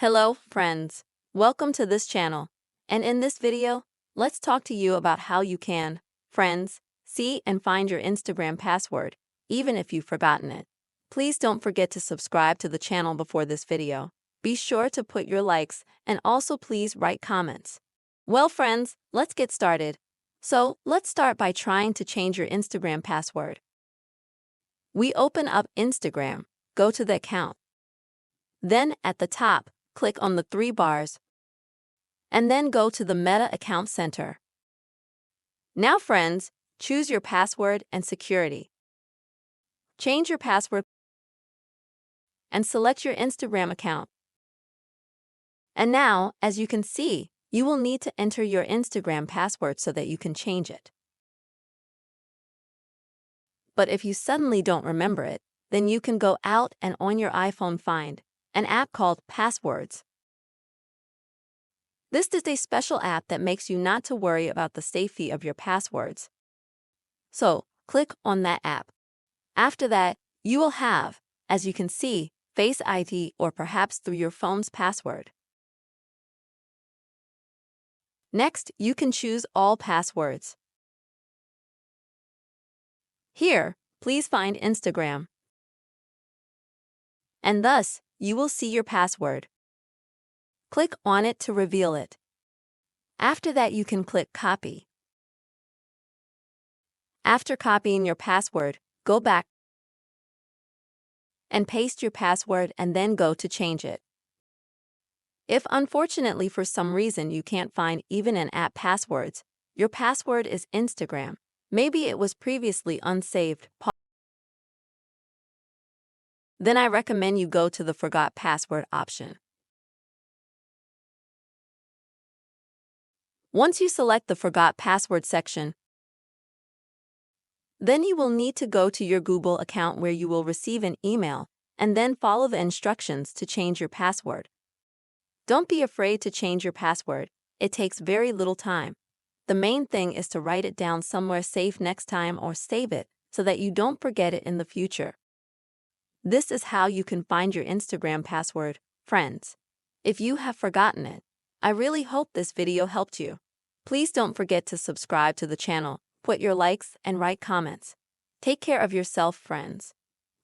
Hello, friends. Welcome to this channel. And in this video, let's talk to you about how you can, friends, see and find your Instagram password, even if you've forgotten it. Please don't forget to subscribe to the channel before this video. Be sure to put your likes and also please write comments. Well, friends, let's get started. So, let's start by trying to change your Instagram password. We open up Instagram, go to the account. Then, at the top, click on the three bars, and then go to the Meta Account Center. Now, friends, choose your password and security. Change your password and select your Instagram account. And now, as you can see, you will need to enter your Instagram password so that you can change it. But if you suddenly don't remember it, then you can go out and on your iPhone find an app called Passwords. This is a special app that makes you not to worry about the safety of your passwords. So, click on that app. After that, you will have, as you can see, Face ID or perhaps through your phone's password. Next, you can choose All Passwords. Here, please find Instagram. And thus, you will see your password. Click on it to reveal it. After that, you can click Copy. After copying your password, go back and paste your password and then go to change it. If unfortunately for some reason you can't find even an app passwords, your password is Instagram. Maybe it was previously unsaved. Then I recommend you go to the Forgot Password option. Once you select the Forgot Password section, then you will need to go to your Google account where you will receive an email and then follow the instructions to change your password. Don't be afraid to change your password. It takes very little time. The main thing is to write it down somewhere safe next time or save it so that you don't forget it in the future. This is how you can find your Instagram password, friends. If you have forgotten it, I really hope this video helped you. Please don't forget to subscribe to the channel, put your likes and write comments. Take care of yourself, friends.